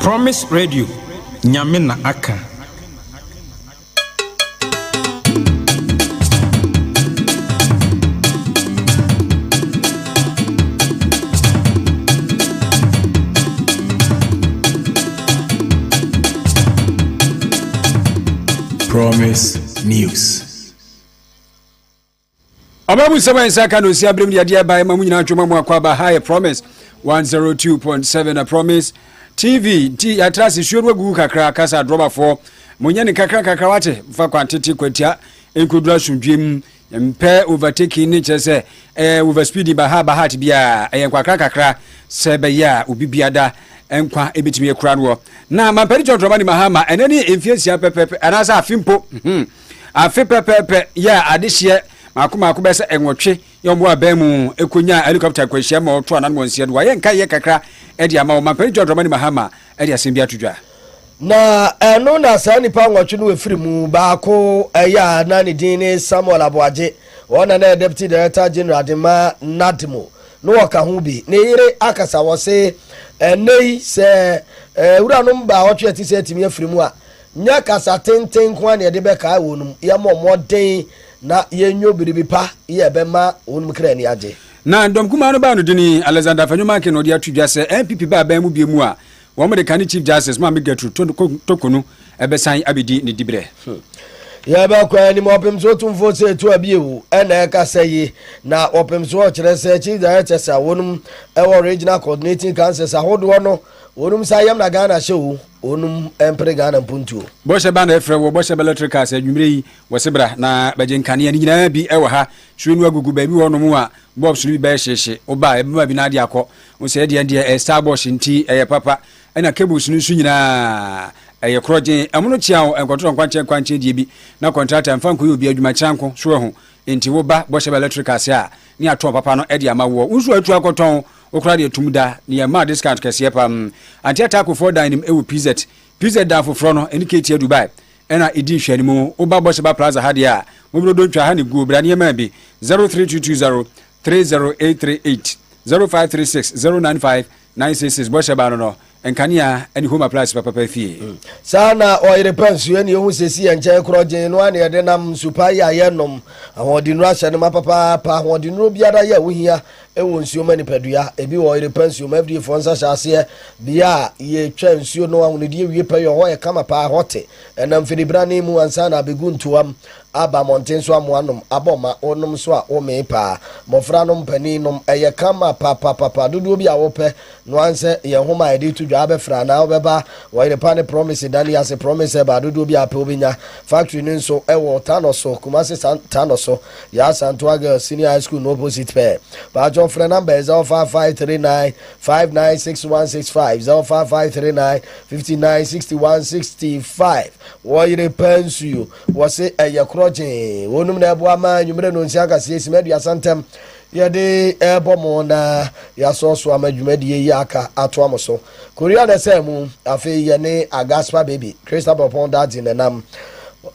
Promise Radio, Nyamina Aka. Promise News. Ababu Saban Sakano Siabrim Yadia by Mamuna Chumama Kwaba High Promise 102.7 a Promise TV T Atrasi Shurwa Kakra Kasa Droba 4 Munyani Kakra Kakawate for quantity Quetia Incudration Jim Mpe overtaking nature say over speedy Bahaba Hatibia and Kakra Sebeya Ubibiada and Qua Ebitimi Kranwo. Now my peditor Romani Mahama and any influence Pepe and as a Fimpo a Pepe ya this year. Akuma akubesa enwotwe yombo abemu ekunya helicopter kwehia ma oto anan wonsia do ye nka ye kakra e dia ma o mapani Jodromani Mahama e dia sembia tudwa na eno na sa nipa nwotwe no efiri mu baako ya na ne din ne Samuel Aboaje wona na deputy director general Adema Nadimo no waka ho bi ne yire akasa wo se enei se wura no mba otwe ti se timi efiri mu a nya kasa tenten kwa ne de be ka wonum ya moden na yenyo biribipa ye bema wonum kra ni age na ndom kuma no ba no dini Alexander Fanyoma ke no dia tudwa se MPP ba ba mu biemu a wo mo de kan chief justice ma me getru tokunu ebesan abedi ne dibre ya ba kwa ni mo pem so tumfo se to abiewu ena ka sayi na opem so kire se chief director sa wonum regional coordinating council sa hodo no wonum sa yam na Ghana show onum empre Ghana mpuntu boshe ba na efre wo boshe electrical sa adwumre yi wosebra na bajenkane ni nyina bi ewo ha hwenu agugu ba bi wono mu a bobs bi ba hyehye oba ebe ma bi na ade akọ wo se de star bosh nti papa ena cables nu su nyina kroje amuno chiawo enkoto kwankwanche die bi na contractor mfanko yi obi adwuma chanko so ho nti wo ba boshe electrical sa ni ato papa no ede amawo unsu atu akoton okra de tumda ni ya ma discount kese pam anti attack for dining ewu pz da for no indicate Dubai ena edi hwani mu oba boshe ba plaza ha dia mo bro do twa ha ni go bra ni ma bi 03220 30838 0536 095 boshe ba no enkania any home appliance papa fie sana oire pension ni ohun sesi enche kroje no ane de nam super ya yenom awodinu ahye no papa pa awodinu biara ya wohia ewo nsuo mani padua ebi oire pension every fonsa chase bia ye twa nsuo no ahun de wie pe yo ho ye kama pa hote enam filibrani mu ansa na beguntuam aba monten so amoanom aboma onom so a o me pa mofra no mpani nom eye kama papa dudu bi a wo pe no anse ye homa edi tudwa abefra na obeba wo pane promise dani as promise ba dudu bi a pe obinya factory ni so ewo tanoso kumase tanoso ya Santuaga Senior High School no opposite pe ba jo frɛ number 05539 596165 05539 596165 wo ire pensu wo se eye kroje wonum na ebo ama nwumre no nsia kase esimadu asantem ye de ebomo na ya so amadwumadi yi aka ato amoso korea na semu afi ye ne agaspa baby Crystal upon that in enam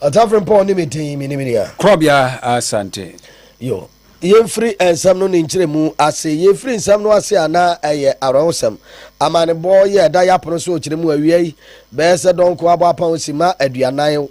atafren pon ni metin minimia krobia asante yo yemfri ensam no nkyere mu ase yemfri ensam no ase ana eye aronsam amane boy ye da yapono so kyere mu awiai be se donko abapa osima aduanan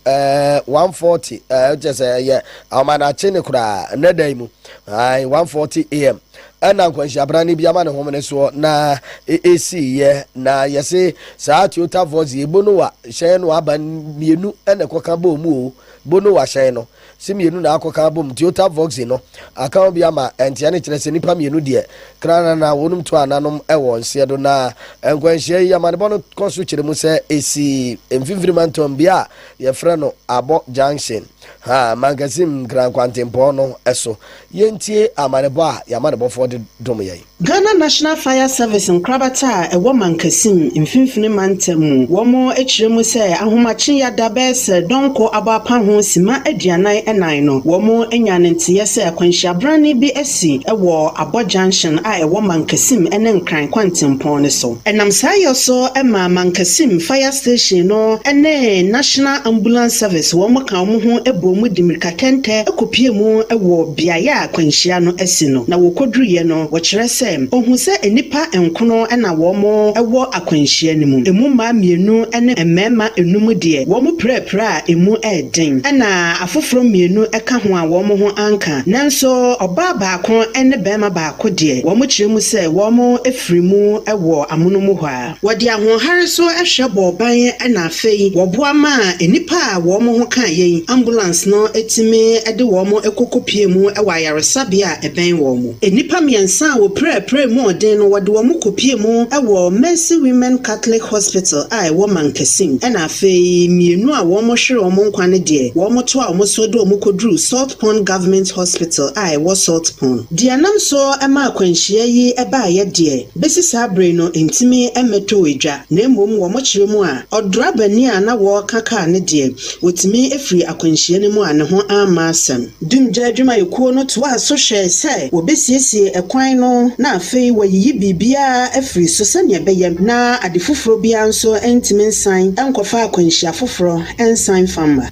140 just ye amana chene kura nadai mu ai 140 am ana kwanshi abrani bi amane homene so na AC ye na yese saa Toyota Voice ebono wa hyen no aba mienu ene koka ba omu o bono wa hyen no simienu na akoka bom Toyota Voice no aka bi ama entia ne kire se nipa mienu de krana na wonum to ananom ewo nse do na enkwanhia yi amane bono konso kire mu se esi emfimfirimantom bia ye frɛ no Abo Junction ha magazine gran kwantempo no eso yentie amanebo a yamanebo for de dom yai Ghana National Fire Service nkrabata ewo mankasim mfimfini mantem womo ekiremu se ahomache ya dabese donko abapa ho sima aduanan enan no womo enyanentie se kwanhia brani bi esi ewo Abo Junction a ewo mankasim ene nkran kwantempo ne so enam sayo so ema mankasim fire station no ene National Ambulance Service womo kan mo ho ebomu dimirka kente ekopie mu ewo biaya kwanhia no esi no na wokodruye no wo kire se sɛ ohu sɛ enipa nkono na wɔn ɛwɔ akwanhyia no mu emu mmaa mmienu ne mmarima enum deɛ wɔn prɛprɛ a emu ɛɛden ɛna afoforo mmienu ɛka ho a wɔn ho anka nanso ɔbaa baako ne barima baako deɛ wɔn kyerɛ mu sɛ wɔn efiri mu ɛwɔ amono mu hɔ a wɔde ahoɔhare so ɛhwɛ bɔɔban ɛna afei wɔboa ma enipa a wɔn ho ka yɛn ambulance no etimi ɛde wɔn ekokopie mu ɛwɔ ayaresabea a ɛbɛn wɔn enipa mmiɛnsa a wɔprɛprɛ mu ɔden no wɔde wɔn kopie mu ɛwɔ Mercy Women Catholic Hospital a ɛwɔ Mankasim ɛna afei mmienu a wɔn hwere wɔn nkwa ne deɛ wɔn to a wɔn so de wɔn koduru Salt Pond Government Hospital a ɛwɔ Salt Pond deɛ nam so ɛma akwanhyia yi ɛbaa yɛ deɛ besi saa bere no ntimi ɛmɛtɔ edwa na mmom wɔn kyerɛ mu a ɔdrabani a na wɔka kaa ne deɛ wɔtumi efiri akwanhyia no mu a ne ho ama asɛm dumgya adwumayɛkuo no to a so hwɛ sɛ wɔbɛsiesie ɛkwan no na afei wɔyiyi biribiara afiri so sɛnea ɛbɛyɛ na ade foforɔ biara nso ntimi nsan ɛnkɔfa akwanhyia foforɔ ɛnsan famba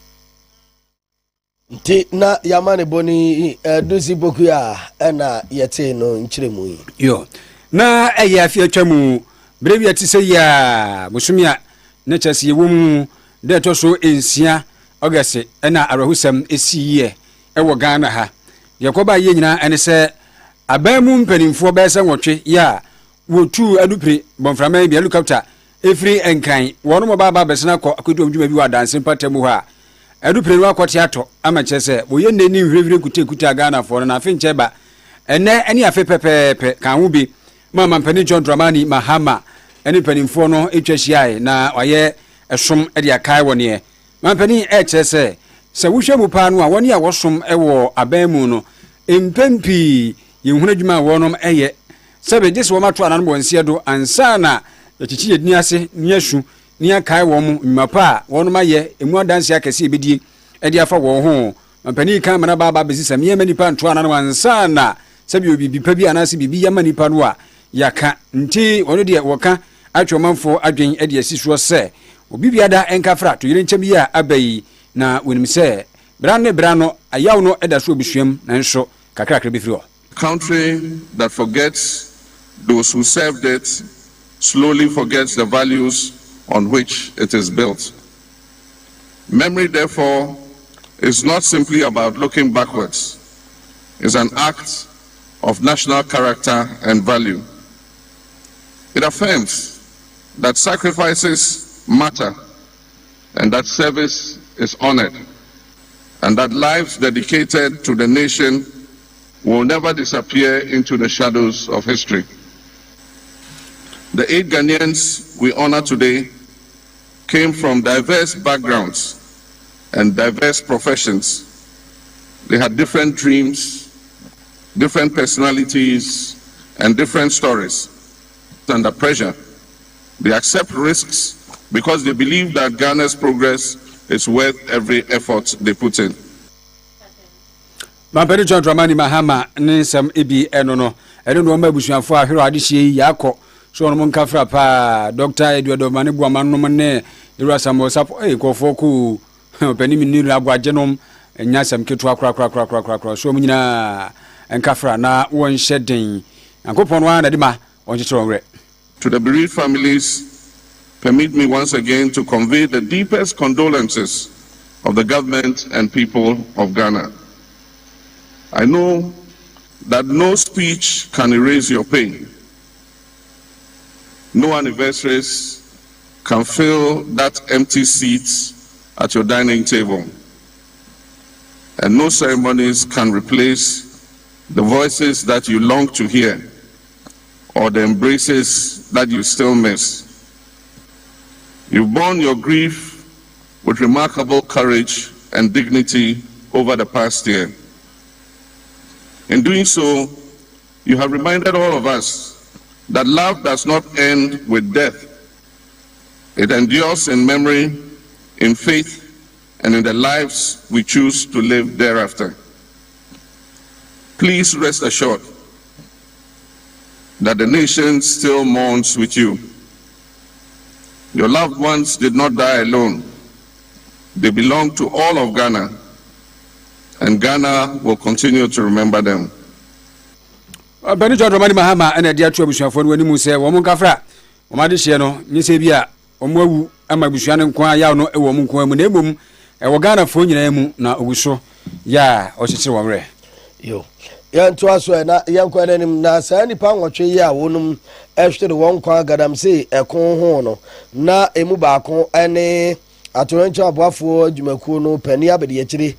nti na yamane boni dusi boku a ɛna yɛte no nkyerɛ mu yi yo na ɛyɛ afia twa mu brevi ati sɛ ya bosomia na kyɛse yɛ wom de to so ensia August ɛna arahusam esiye ɛwɔ Ghana ha yɛkɔba yɛ nyina ɛne sɛ abamu mpanimfoɔ bɛsɛ nwɔtwe ya wotu adupre bonframa bi helicopter efiri enkran wɔn mo baba bɛsena kɔ akodu dwuma bi wɔ adanse patamu ha adupre no akɔte ato ama kyɛsɛ woyɛ nani hwehwere kuta Ghana fo na afi nkyɛ ba ɛnɛ ɛne afi pɛpɛpɛ kan ho bi mama mpani John Dramani Mahama ɛne panimfoɔ no etwa hyiae na ɔyɛ ɛsom ɛde akae wɔ ne mampani ɛkyerɛ sɛ wohwɛ mu paa no a wɔne a wɔsom ɛwɔ aban mu no mpempi yɛhunu adwuma a wɔnom ɛyɛ sɛ bɛgye sɛ wɔmato anan bɔ nsia do ansa na yɛkyikyi yɛdini ase ne asu ne akae wɔn mu mmapa a wɔnom ayɛ emu adanse akɛse ebedie ɛde afa wɔn ho mampani kan mana baba bɛsi sɛ meyɛma nipa nto anan ansa na sɛ bi obi bipa bi anase bibi yɛma nipa no a yaka nti wɔno deɛ wɔka atwa manfo adwen ɛde asi soɔ sɛ obi biada enkafra to yire nkyɛm yi a abayi na wonim sɛ bra no ayaw no ɛda so obisuam nanso kakrakra befiri hɔ country that forgets those who served it slowly forgets the values on which it is built. Memory, therefore, is not simply about looking backwards. It's an act of national character and value. It affirms that sacrifices matter and that service is honored and that lives dedicated to the nation will never disappear into the shadows of history. The 8 Ghanaians we honor today came from diverse backgrounds and diverse professions. They had different dreams, different personalities, and different stories. Under pressure, they accept risks because they believe that Ghana's progress is worth every effort they put in. Mampani John Dramani Mahama ne sam ebi eno no eno no mabusuafo ahwero adehye yakɔ so no nkafra pa Dr. Eduardo Mane Buama no ne Ira Samuel Sapo kofo ku pani minni agwagenom nya sam ketu akra so nyina nkafra na won hyeden ankopon wa na de ma onkyerɛ To the bereaved families, permit me once again to convey the deepest condolences of the government and people of Ghana. I know that no speech can erase your pain. No anniversaries can fill that empty seat at your dining table. And no ceremonies can replace the voices that you long to hear or the embraces that you still miss. You've borne your grief with remarkable courage and dignity over the past year. In doing so, you have reminded all of us that love does not end with death. It endures in memory, in faith, and in the lives we choose to live thereafter. Please rest assured that the nation still mourns with you. Your loved ones did not die alone. They belong to all of Ghana, and Ghana will continue to remember them. bani John Romani Mahama and a dear to Abusuafo no animu sɛ wɔn nkafra wɔn ade hye no nye sɛ bi a wɔn awu ama abusua no nkwa ya no ɛwɔ mu nkwa mu na ebom ɛwɔ Ghana fo nyinaa mu na oguso ya ɔkyekyere wɔn rɛ yo yan to aso na yan kwa nanim na saa nipa nwɔtwe yi a wonum ɛhwere wɔn kwa Galamsey ɛko ho no na emu baako ɛne atorancho aboafo adwumakuo no pani abede yɛkyiri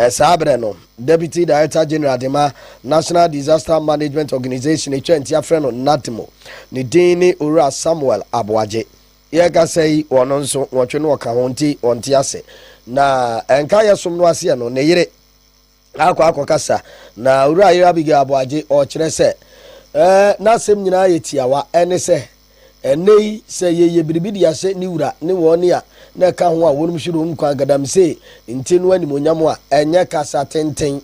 saabre no Deputy Director General Dema National Disaster Management Organization etwanti afrɛ no Natimo ne din ne Owura Samuel Aboagye yɛka sɛ wɔno nso wɔtwe no wɔka ho nti wɔnte ase na ɛnka yɛsom no ase no ne yere akɔ kasa na Owura yere Abigail Aboagye ɔkyerɛ sɛ na asɛm nyinaa yɛ tiawa ɛne sɛ ɛnei sɛ yɛyɛ biribi di ase ne wura ne wɔne a na ka ho a wonum hyirom kwa Galamsey nti no animonyam a ɛnyɛ kasa tenten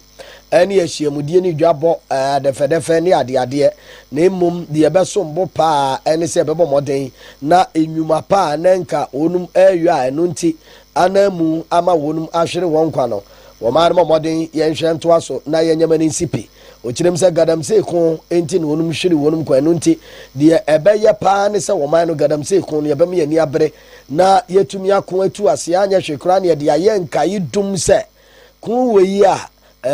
ɛne ahyiamudie ne dwabɔ defɛdefɛ ne adeadeɛ na mmom deɛ ɛbɛsom bo paa ɛne sɛ ɛbɛbɔ mmɔden na enwuma paa na nka wonum ɛyɔ a ɛno nti anamu ama wonum ahwere wɔn kwa no wɔmaa no mmɔden yɛnhwɛ ntoa so na yɛnyɛma no nsipi okyerem sɛ Galamsey ko enti na wonum hwere wonum kwa ɛno nti deɛ ɛbɛyɛ paa ne sɛ wɔmaa no Galamsey ko no yɛbɛm yɛ ni abere na yɛtumi ako atu ase anya hwekora ne yɛde ayɛ nkae dum sɛ ko wɔ yi a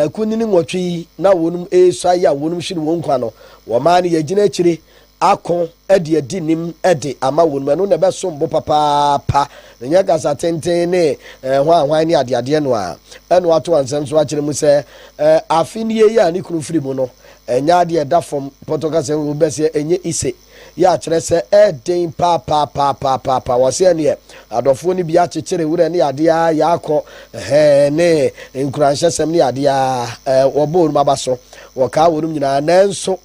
kunini nwɔtwe yi na wonum esua yi a wonum hwere wɔn kwa no wɔmaa no yɛgyina akyire ako ɛde adi nim ɛde ama wonum ɛno na ɛbɛsom bo papaapa na nyɛ kasa tenten ne hwan ne adeadeɛ no a ɛno ato ansɛm so akyerɛ mu sɛ afe ne yi a ne kunu firi mu no ɛnyɛ adeɛ ɛda fam pɔtɔka sɛ wobɛsɛ ɛnyɛ ise yɛ akyerɛ sɛ ɛden papapapaapa wɔsɛ neɛ adɔfoɔ no bi akyekyere wura ne adeɛ yɛakɔ ne nkuranhyɛsɛm ne adeɛ wɔbɔ onum aba so wɔkaa wɔnom nyinaa nanso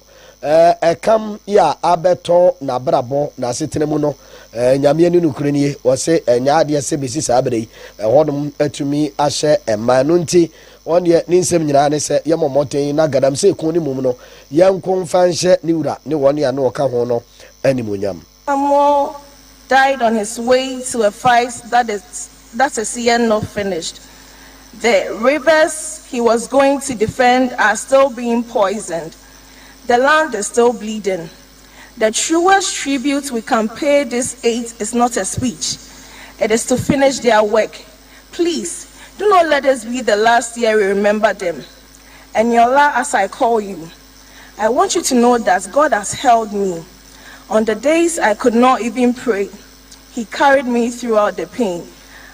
ɛkam ya abɛtɔ na brabɔ na asetena mu no nyame ne nokure nie wɔse ɛnya adeɛ sɛ besi saa bere yi ɛhɔnom atumi ahyɛ ɛma no nti ɔneɛ ne nsɛm nyinaa ne sɛ yɛmɔ mmɔten na Galamsey ko ne mum no yɛnko mfa nhyɛ ne wura ne wɔne a ne wɔka ho no animonyam. Samuel died on his way to a fight that is yet not finished. The rivers he was going to defend are still being poisoned. The land is still bleeding. The truest tribute we can pay this aid is not a speech. It is to finish their work. Please, do not let this be the last year we remember them. And Yola, as I call you, I want you to know that God has held me. On the days I could not even pray, He carried me throughout the pain.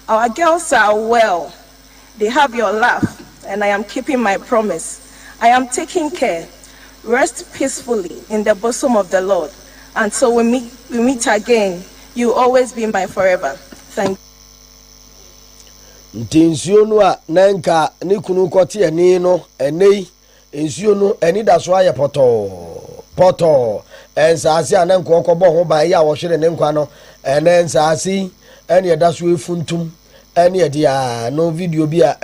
Our girls are well. They have your laugh, and I am keeping my promise. I am taking care. Rest peacefully in the bosom of the Lord. Until we meet again, you always be my forever. Thank you. Nsuo no a nanka ne kunu kɔte ani no ɛnei nsuo no ani da so ayɛ pɔtɔ ensase a nanka ɔkɔbɔ ho ban yi a wɔhwere ne nkwa no ɛne ensase ɛne ɛda so efuntum ɛne ɛde a no video bi a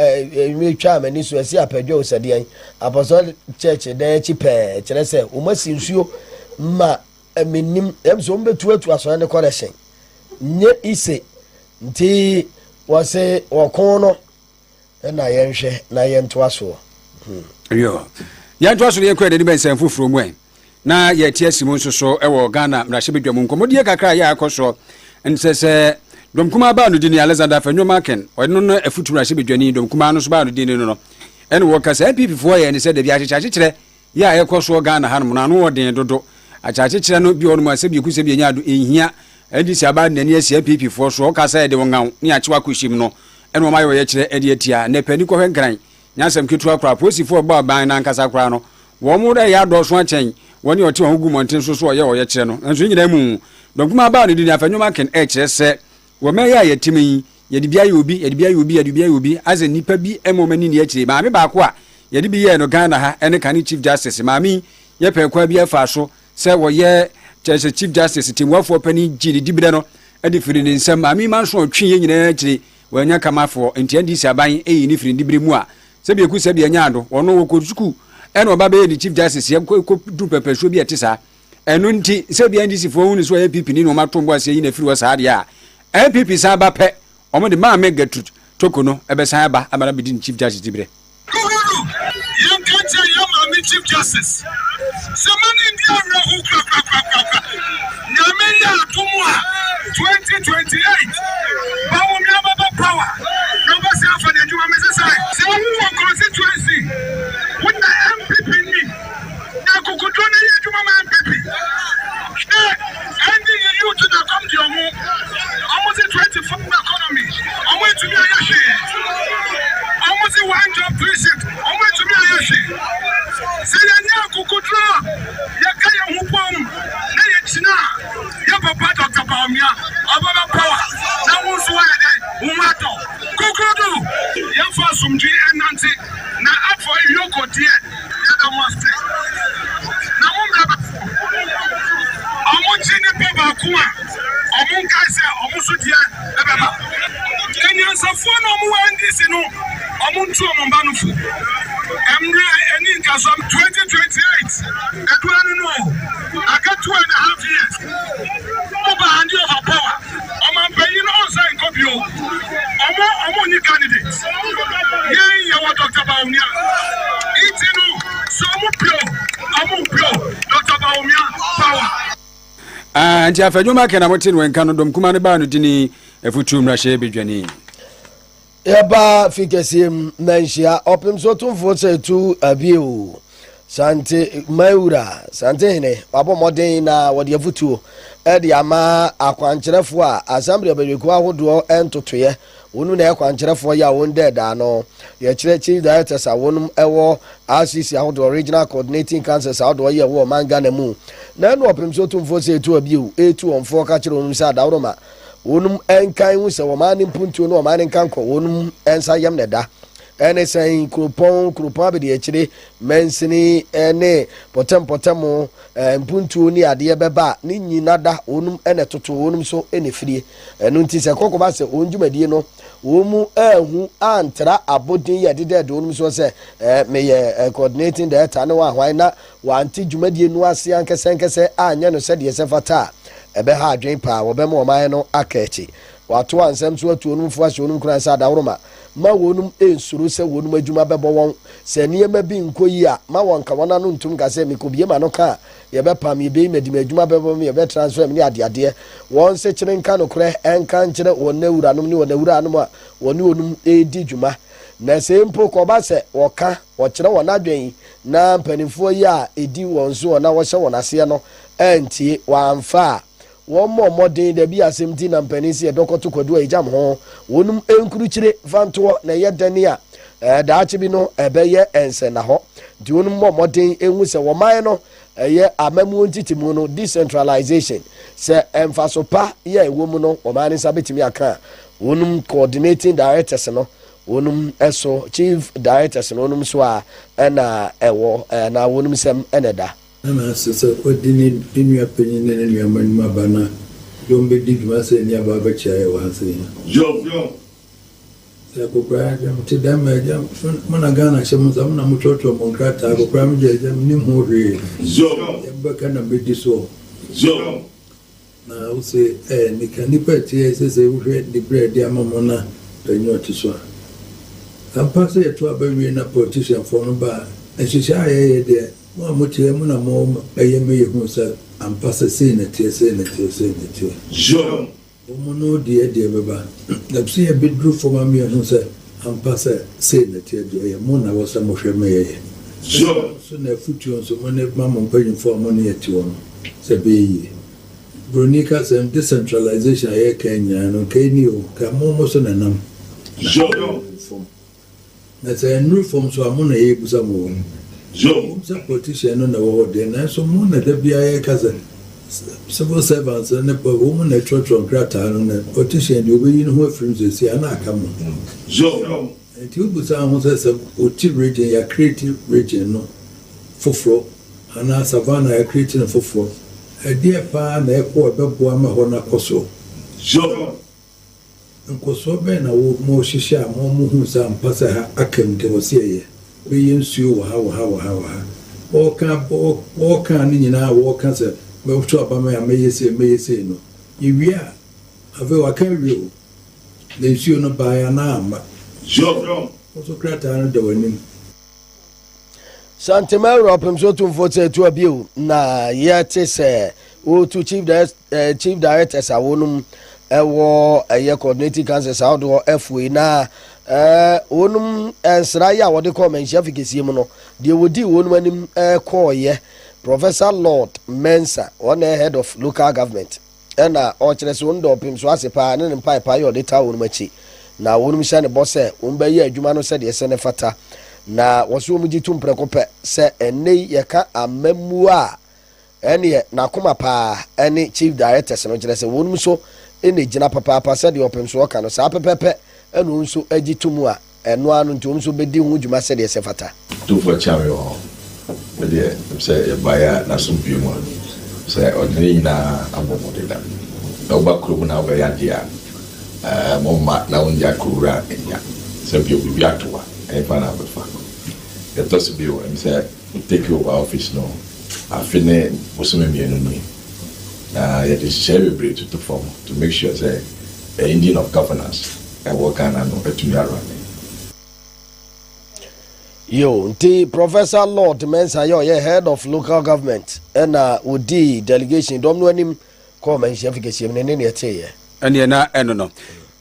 metwa amani so asi apɛdwo osɛdeɛ apostolic church da akyi pɛɛ kyerɛ sɛ ɔmasi nsuo ma menim ɛmso mbetuatu asɔre ne kɔrɛhyɛn nye ise nti wɔse wɔko no na yɛnhwɛ na yɛntoa so yo yɛntoa so yɛkɔ de bɛnsɛm foforo mu na yɛte asimu nso so ɛwɔ Ghana mmarahyɛ badwa mu nkɔmmɔdeɛ kakra yɛ akɔ so nsɛ sɛ domkuma ba no dini Alexander Fanyoma Ken ɔno no afutu mmarahyɛ badwani domkuma no so ba no dini no ɛne wɔkasa NPP foɔ yɛ ne sɛ da bi akyekyere yɛ a yɛkɔ so Ghana ha no na no wɔden dodo akyekyere no bi ɔno asɛ bi ku sɛ bi nya do ehia ɛdi si aba nani asi NPP foɔ so ɔkasa yɛ de wɔngaw ne akyewa kɔhyim no ɛne wɔma yɛ kyerɛ ɛde atia na pani kɔhwɛ nkran nyasɛm ketua kora posifoɔ ba ban na nkasa kora no wɔn mo dɛ yɛ adɔ so akyɛn wɔne ɔte wɔn gu mɔnten so so ɔyɛ kyerɛ no nso nyina mu domkuma ba no dini Fanyoma Ken kyerɛ sɛ wɔma yɛ yɛtimi yi yɛde bia yɛ obi as a nipa bi emomani ne akyire maame baako a yɛde bi yɛ no Ghana ha ɛne kan Chief Justice maame yɛpɛ kwa bi afa so sɛ wɔyɛ kyerɛ Chief Justice timwafoɔ pani gyi di bire no ɛde firi ne nsɛm maame man so ɔtwe yɛ nyinaa akyire wɔanya kamafoɔ nti ɛde si aban ɛyi ne firi di bire mu a sɛ bi eku sɛ bi anya ado ɔno wɔkɔ suku ɛna ɔba bɛyɛ ne Chief Justice yɛ du pɛpɛhwɛ bi ɛte saa ɛno nti sɛ bi NDC foɔ hu ne so yɛ PP ni no ma tombo ase yi na firi wɔ saa de a NPP sa ba pɛ ɔmo de ma mega toko no ɛbɛsan aba amara bidi Chief Justice di bire yɛnka kyɛ yɛma me Chief Justice. Someone in the area who Nyamenya Tumwa 2028. Bawumia Baba Power. Nobody say for the Juma Messai. So who are constituency with the MPP me. Now Kukutuna Juma MPP. Ending you to the come to your home. Almost 24 economy. I'm going to be a yashi. Almost one job precinct. I'm going to be a yashi. Say that Kukutuna. Yakaya Hupom. Nayachina. Yapapa Dr. Baumia. Ababa Power. Now who's one Umato. Kukudu. Yafa Sumji and Nancy. Now up for Yoko dear. Yada Master. Now Amunchini Baba Kuma, Amunkasa, Amusudia, Baba. And you have one of one disino, Amunchu Mambanufu. Emre and Inkasam 2028. That one no. I got 2.5 years. Over hand you have power. I'm paying also in Kopio. I'm only candidates. Yeah, you are Dr. Baumia. Itinu, Somupio, Amupio, Dr. Baumia, power. Nti afadwuma kana motin wenka no dom kuma ne ba no dini efutu mrahye bedwani yaba fikesiem nanhia opim so tumfo se tu abiu sante maura sante hene babo moden na wode afutu e de ama akwankyerefo a assembly abedweku ahodo entotoye wonu na akwankyerefo ya wonde da no ye chief directors a wonum ewo RCC ahodo regional coordinating councils ahodo ye wo manga na mu na no opim so tumfo se tu abiu etu onfo ka kire onum sa dawroma wonum enkan hu se wo manim puntu no manim kanko wonum ensa yam ne da ene sen krupon be de chire mensini ene potem mpuntu ni ade beba ni nyina da wonum ene toto wonum so ene frie enu nti se kokoba se onjumadie no womu ehu antra abodin ye de wonum so se meye coordinating director ne wa hwan na wanti jumadie nu ase ankese anya no se de se fata ebe ha adwen pa wo be mo man no akachi wato ansem so atu onum fo ase onum kran sa dawroma ma wonum ensuru se wonum adwuma bebo won se niema bi nkoyi a ma won ka wona no ntum ka se mikobie ma no ka ye be pam ye be medim adwuma bebo me ye be transfer me ni ade won se kire nka no kre enka nkire won na wura nom ni won na wura nom a woni onum edi dwuma na se mpo ko ba se woka wo kire won adwen na mpanifo yi a edi won so na wo hye won ase no entie wamfa won mo modern da bi asemti na mpanisi e dokoto kwadu ejam ho wonum enkuru kire vanto na ye dane a daachi bi no ebeye ense na ho di wonum mo modern enwu se wo man no ye amamu ntitimu no decentralization se emfasopa ye ewomu no wo man nsa betimi aka wonum coordinating directors no wonum eso chief directors no wonum so a na ewo na wonum sem eneda na sasa odini dinua penyin ne nua manuma bana dombe digma se ni aba ba chae wa se yo se ko kwa jam ti dama jam mona gana she muza mona mutoto monkrata ko kwa mje jam ni mhuri yo yamba na bediso yo na use ni kanipa ti se uhwe di bread ya mamona penyo tiswa ampase yetu abawi na politician for no ba ehihia ye de mo amutie mo na mo eyeme yehu sa ampase se na tie jo mo no de beba na se e bedru for ma me yehu sa ampase se na tie jo ye mo na wo sa mo hweme ye jo so na futu so mo ne ma mo mpanyim for mo ne yeti won se be yi bronika sem decentralization ye Kenya no Kenya o ka mo so na nam jo na se new form so amuna ye busa mo jo some politician no na wo de na so mo na da bia ye kaza civil servants na po wo na church krata no na politician de obeyi no ho afrim se ana aka mo jo enti busa ho se oti region ya creative region no foforo ana savannah ya creative no foforo e dia pa na e ko bebo ama ho na koso jo nkoso be na wo mo hihia mo hu sa mpasa ha akam de wosiye be yensuo wa ha o kan ni nyina wo kan se me wuto abama ya meyese no iwia ave wa kan wi o le nsuo no ba ya na ama jo so krata no de wanim Santema Europem so to vote to abiu na yet say o to chief directors awonum ewo eye coordinating council sao do FA na onum ensra ya wode comment efficacy mu no de wodi wonum anim call ye Professor Lord Mensa one head of local government na o kire so ndo pim so asepa ne mpa yo de ta wonum achi na wonum sha ne boss wonba yi adwuma no se de se ne fata na wasu mu jitu mprekope se ene yeka amamu a ene na koma pa ene chief directors no kire se wonum so ene gina papa se de opem so ka no sa pepepe enu nso agitu mu a eno anu ntom so bedi hu dwuma se de se fata to for champion me de se baya na sumpio mu se odini na abomodela na oba krubu na oba yadia momma na unja kura enya se bio biatoa e pana befa the toss bio and say take over office no afine bosome mienu ni na it is share break to form to make sure say the engine of governance and work on no etumi arane yo nti Professor Lord Mensa yo head of local government and odi delegation dom no anim come and chef ke ne ne ete ene na eno no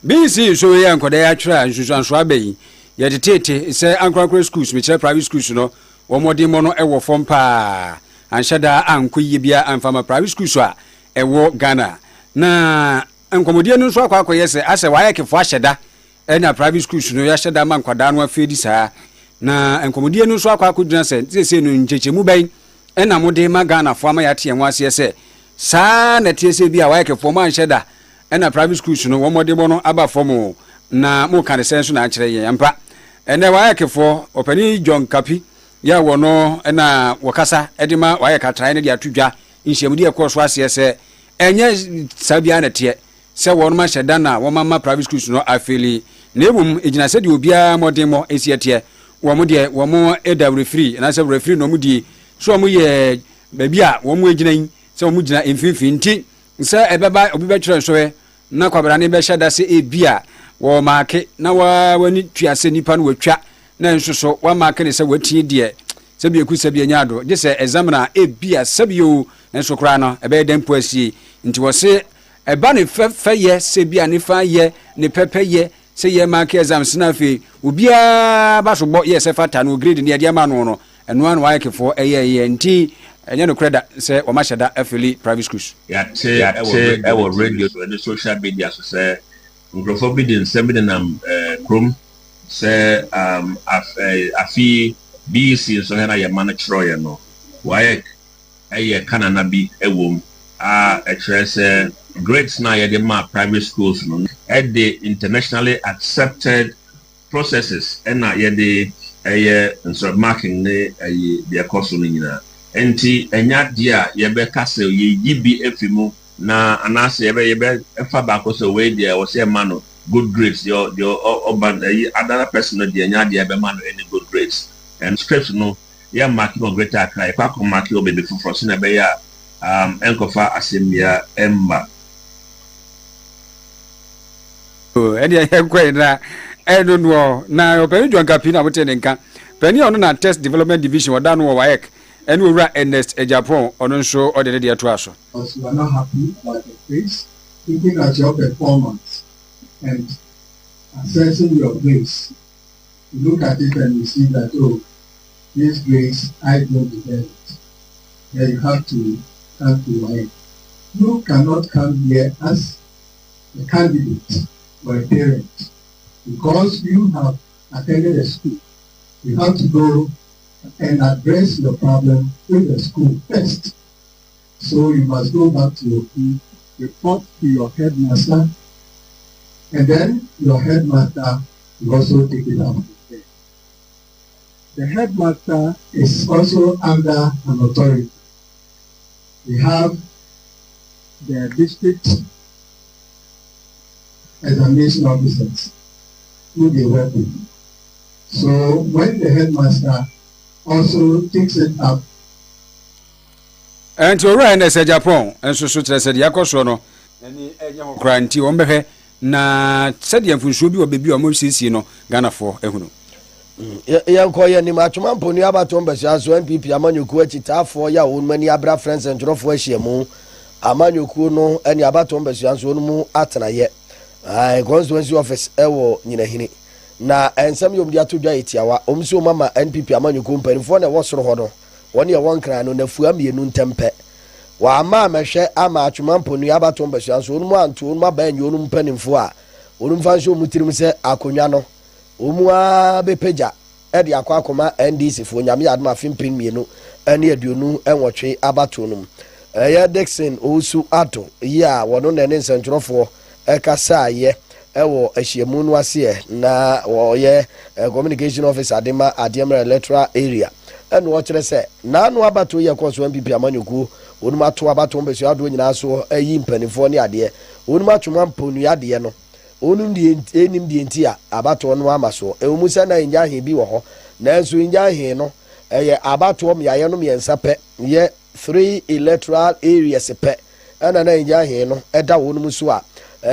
BC so ye ankoda ya twra nsusu abayi ye tetete se ankrakra schools me kire private schools no wo modin mo no ewo fom pa anhyada ankoyi bia amfama private schools a ewo Ghana na enkomodie no so akwa ye se ase wa yekefo ahyada ena private schools no ya hyada man kwada no afedi saa na enkomodie no so akwa akuduna se no nchechemu ban ena mode ma Ghana fo ama ya te enwa ase se saa na tie se bia wa yekefo ma anhyada ena private schools no wo modin mo no aba fom na mo kan senso na akire ye ampa ene wa yakefo opani John Kapi ya wono na wakasa edima wa yakatra ne dia tudwa nhyiamudi ekoso ase se enye sabia na te se wono ma hyeda na wo mama private schools no afili na ebum ejina se de obia modemo esiete wo mo de wo mo edawre free na se referee no mo di so mo ye babia wo mo ejina se wo mo jina emfifi nti se ebeba obi be kyerɛ so na kwabra ne be hyeda se ebia wo maake na wani tuase nipa no watwa na nsoso wa maake ne se watie de se bi eku se bi anyado je se examiner ebia sabio nso kra no ebe dempo asie nti wo se eba ne fe ye se bia ne fa ye ne pepe ye se ye maake exams na fe obia ba so bo ye se fata no grade ne de ma no no eno an wa yakefo eye nti enye no kreda se o ma hyeda afili private schools ya te e wo radio and social media so se Ngofo din seminam krom se afi BC so hena ye manachroye no waye eye kanana bi ewom se grades na ye de ma private schools no at the internationally accepted processes na ye de insert marking ne the course no nyina enti enya dia ye be kase ye yibi efimu na anase yebe efa baako so we there was a man good grades your other person no there nya there be man any good grades and scripts no ya mark no greater cry kwa ko mark your baby for so na be ya enkofa asemia emba edi ya kwena eno no na openi John Kapi na bote nka pani ono na test development division wada no wa ek enu owura Ernest Japan ono nso odede de to aso. Because you are not happy about your grades, looking at your performance and assessing your grades. You look at it and you see that, oh, these grades, I don't deserve it. Then you have to come to your end. You cannot come here as a candidate or a parent because you have attended a school. You have to go and address your problem with the school first. So you must go back to your school, report to your headmaster, and then your headmaster will also take it up. The headmaster is also under an authority. We have the district examination officers who they work with. So when the headmaster also takes it up. And to run as a Japan, and so said Yakosono, and the Granty on Behe, na said Yan Fushubi or baby or Moses, Ghana for Ehuno. Yanko Yanim Achuman Abaton Bashas, NPP Amanyuku Chitafo, Ya, many Abra friends and Jorof Weshiamu, Amanyuku no, and Yabaton Bashas, Unmu Atana yet. I constituency office, Ewo, Ninahini. Na, and some of the two days, our Umsu Mama, NPP Amanyuku, Penfona was Rohodo, 1 year 1 crown on the Fuami Nun Tempe. Wa Ama share Ama Achuman Abaton Bashas, Unma and Tuma Ben Yunum Penifua, Unumfansho Mutirimse, Akunyano. Umwa bepeja edi akwa akoma NDC fo nyame adma fimpin mienu ene aduonu enwotwe abatonum Dixon osu ato ya wono ne nsentwerofo ekasa ye ewo ahiemu no ase na wo ye communication officer adema Ademra electoral area ene wo kire se na anu abato ye konso MPP amanyoku onuma to abato mbesu ado nyina so ayi mpanifo ne ade onuma twoma mponu ade no onum die enim die ntia abato no amaso ewumusa na nya he bi wo ho nanso nya he no eye abato me aye no me ensape ye 3 electoral areas pe ana na nya he no eda wonum so a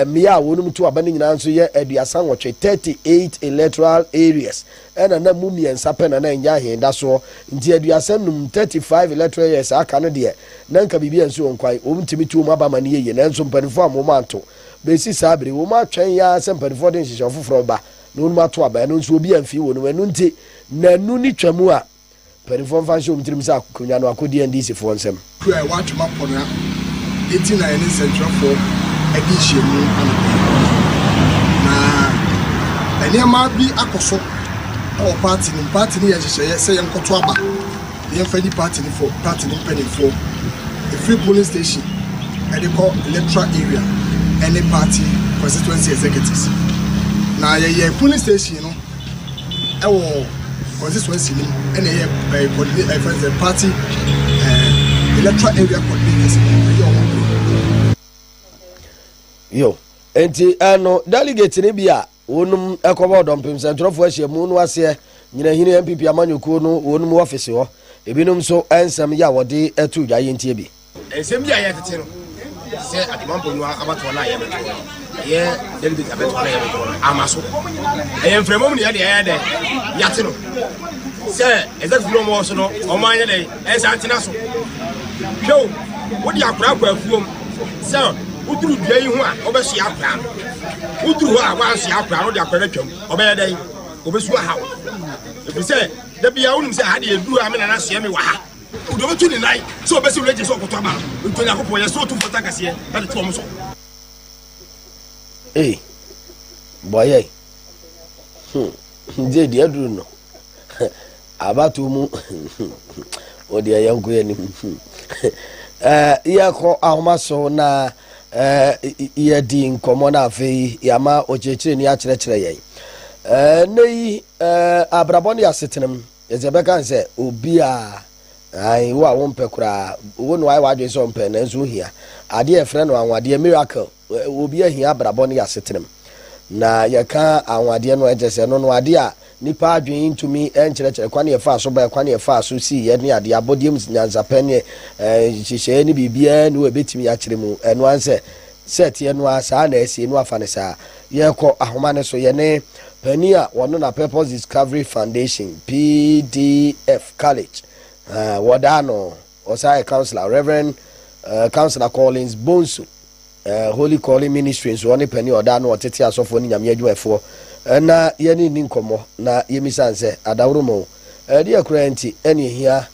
me a wonum to aba ni nyina nso ye aduasan woche 38 electoral areas ana na mu me ensape na nya he da so nti aduasan num 35 electoral areas aka no de na nka bibia nso onkwai omtimi tu mu aba mane ye nanso mpanifo amomanto besi sabri wo ma twen ya sempanifo den hihye ofoforo ba no nu mato aba no nso obi amfi wo no enu nti nanu ni twamu a panifo mfanhye omtirim sa akonya no akodi NDC fo nsem ku ai wa twama pona 89 ni central for edition mu na eni ma bi akoso o party ni ya hihye se ye nkoto aba ye mfa di party ni for party ni penifo a free polling station and they call electoral area any party constituency executives. Now, your polling station, you know, our constituency, and a party electoral area coordinators. Yo, enti ano delegate ni bia wonum ekobo dompem central for ahia no ase nyina hini MPP amanyoku no wonum office ho ebinum so ensem ya wode atu dwaye ntie bi ensem bia ya tete no se adimampo no abato na ya beto ye delegate abato na ya beto amaso enfremo ni ya de yate no se exactly mo so no o manya de ensantina so show wodi akura kwa afuom se uduru dwai hu a obesu akura uduru a wansu akura no de akura twam obeye dai obesu ha ebi se da bia wonum se ha de edu a me na so ye me wa ha udo betu ni nai so obesu leje so okoto aba ntonya kopo ye so tu fota kase na de to so boye nje dia duru no abatu mu odi ayanko ye ni iya ko ahomaso na iya di nkomo na afei yama ochechire ni akyerɛkyerɛ yɛn nei abrabɔne asetenem ezebeka nse obi a ai wo a wompe kura wo no ai wadwe so mpe na nso hia ade efre no anwade miracle obi ahia abrabɔne asetenem na yɛka anwade no ejese no ade a nipa adwen ntumi enkyerɛkyerɛ kwane efa so ba kwane efa so si ye ne ade abodiem nyansape ne hihye ne bibia ne we betimi akyerɛ mu eno anse set ye no asa na esi no afa ne sa ye kɔ ahoma ne so ye ne pania wono na Purpose Discovery Foundation PDF College wadano osai counselor Reverend Councillor Collins Bonsu Holy Calling Ministry so one pania odano otete asofo ni nyame adwuefo na yeni ni nkomo na yemisanse adawromo de akurenti eni hia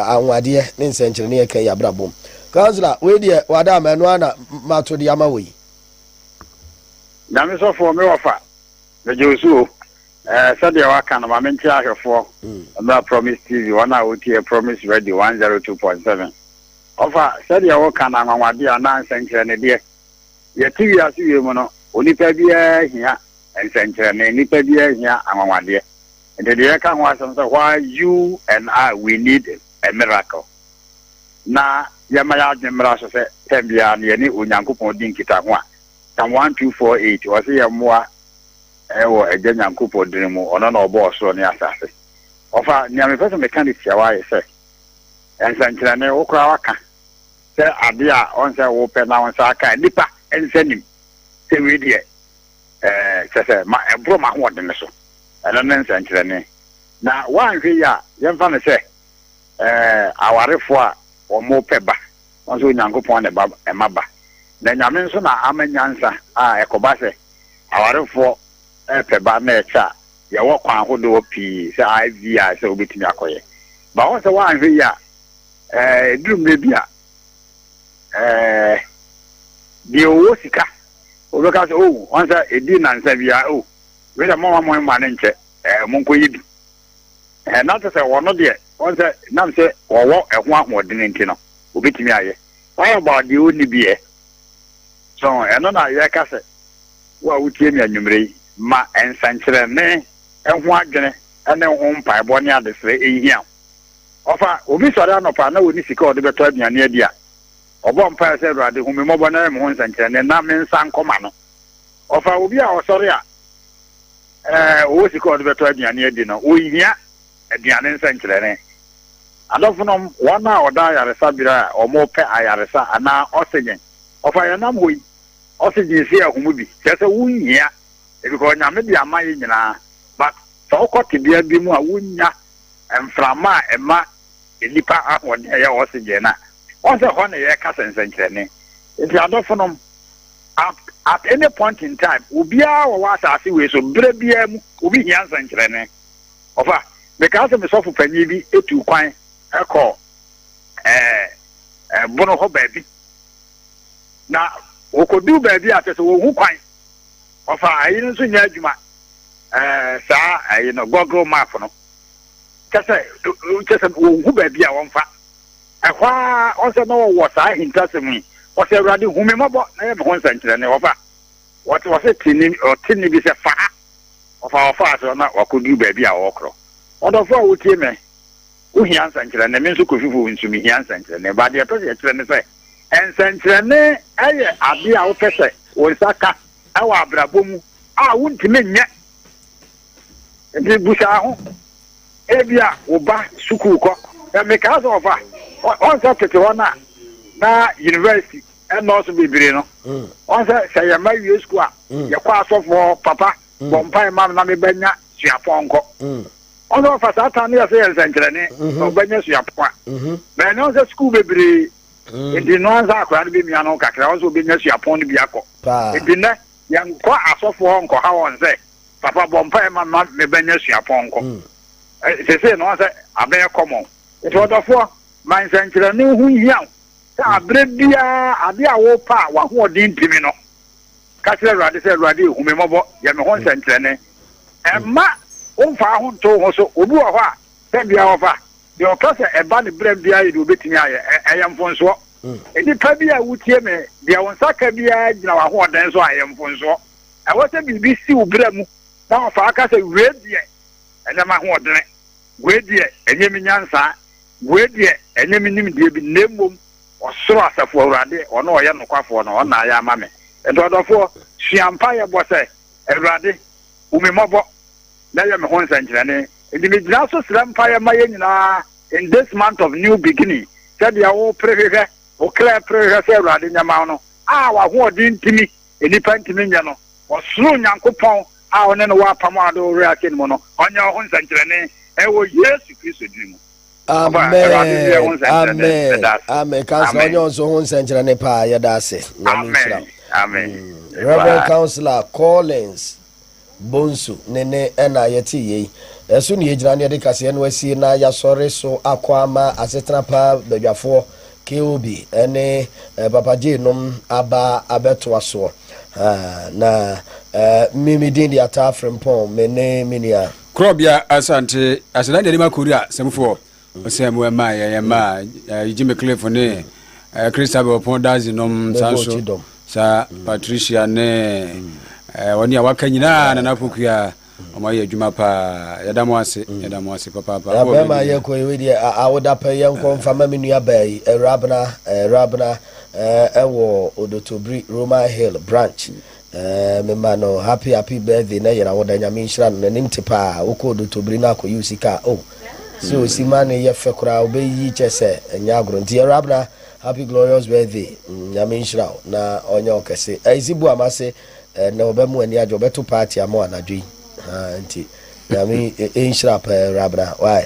anwade ne nsenkyere ne yekan yabrabom Councillor we de wada manu ana mato de amawe nyame sofo me wafa de Josu sadia waka na mamenti ahwefo na Promise TV wana otie Promise Radio 102.7 ofa sadia waka na anwade ana nsenkyere ne de ye TV asiwe mu no onipa bia hia nsenkyere ne nipa bia hia anwade and the ka ho asem say why you and I we need a miracle na yamaya admira so say tembia ne ni onyankopon din kita ho a Psalm 1248 was say yamwa ewo eje nyankopon din mu ono na obo so ne asase ofa nyame pese mechanic ya wa say nsenkyere ne wo kra waka say ade a on say wo pe na on say aka nipa ensenim say we die sese ma ebro ma ho de ne so ana nsenkyere ne na one hwe ya yemfa ne se awarefo a omo peba onso nyankopon ne ba emaba na nyame nso na amanyansa a ekoba se awarefo peba na echa ya wo kwan hodo pi se IV a se obetimi akoye ba won se one hwe ya drum ne bia di owo sika obeka se oh won se edi na nsa bia oh we da mo ma ne nche monko yidu na to se wono de won se nam se wowo ehun ahode nti no obetimi aye why about the oni bie so eno na ye ka se wa wutie mi anwumre ma ensankyere ne ehun adwene ene ho mpa bo ne adesre ehia ofa obi sori anopa na woni sika ode beto aduane adi a obo mpa se ruade hu me mobo na me ho nsankyere ne na me nsan koma no ofa obi a osori a o sika ode beto aduane adi no o hia aduane nsankyere ne adofno wana oda yaresa bira omo pe ayaresa ana oxygen ofa yana moyi oxygen si ahumu bi kese wunya ebiko nyame bi amaye nyina but so kwoti bia bi mu a wunya emframa ema elipa ahwon ya oxygen na onse ho na ye ka sensenkyerene enti adofno at any point in time obia wo wasa ase we so bira bia mu obi hia senkyerene ofa because me so fanyi bi etu kwan eko bono ho baabi na okodu baabi atese wo hu kwan ofa ayi nso nya adwuma saa ayi no Google map no kase wo hu baabi a wonfa ehwa onse no wo saa hintasemi o se urade hu me mabo na ye me ho nsankyere ne ofa what was it tini bi se fa ofa so na wakodu baabi a wo kro odofo a wotie me uhia nsankyere ne me nso kofifu nsumi hia nsankyere ne ba de pese kyere ne se ensankyere ne aye ade a wo pese wo saka awa abrabomu a wuntime nya ndi busa ho ebia wo ba sukuu ko me ka so ofa on sa tete wona na university and also bibire no on sa ya ma wie school a ya kwa asofo papa bompai mam na me banya suaponko on so fa sata ne ya se ensankyere ne o banya suapon me no sa school bibire ndi no anza akwa de bemia no kakra on so benya suapon ne bi akọ ndi ne ya nkọ asofo nkọ ha won se papa bompai mam na me banya suapon ko se no sa abe common it odofo man senkyere ne hu hia ta abre bia ade a wo pa wa ho odin pimi no ka kire ruade se ruade hu me mobo ya me ho senkyere ne emma onfa ho nto ho so obi wo ho a se bia wo fa de o ka se eba ne bre bia yi de obetimi aye eyemfonso edi pa bia wutie me bia won saka bia gina wa ho odan so ayemfonso e wo se bibi si wo bre mu na wo fa aka se we die ene ma ho odene we die enye mi nyansa we die enye mi nim die bi nemmom osoro asafo awurade ono oye nokwafo no ona ya ama me edodofo hwiampa ye bo se awurade umemabo na ye me ho nsankyere ne edi me gina so srampa ye ma ye nyina in this month of new beginning said ya wo prehwe o clear prehwe se awurade nyama no a wa ho odin timi enipa ntimi nya no osoro nyankopon a one no wa pam ado re aken mo no onya ho nsankyere ne ewo Yesu Kristo dimo. Amen. Councillor Onyoso ho nsankyere ne pa ya da ase. Amen. Reverend Councillor Collins Bonsu nene ena yeti yi. Esu ni ejira ne de kase no asi na ya sore so akwama asetena pa badwafo KOB ene Papa J nom aba abeto aso. Na mimi dindi ata frempon mene minia Krobia asante asana de makuria semfo osemu ema ya ma Jimmy Cliff ne Christabel Pondazi nom sanso sa Patricia ne woni awaka nyina na napokua omaye adwuma pa yadamo ase papa ya bema ye ko wedi awoda pa ye nko mfama menua bai rabna ewo Odotobri Roman Hill branch me no happy birthday na yera woda nyame nhira no nim tipa woko Odotobri na ko usika so simane ye fekura obeyi chese enya agro nti rabna happy glorious birthday nyame nhira na onye okese ezibu amase na obemu ani ajo beto party amo anadwi nti nyame ɛnhyira pɛɛ rabra why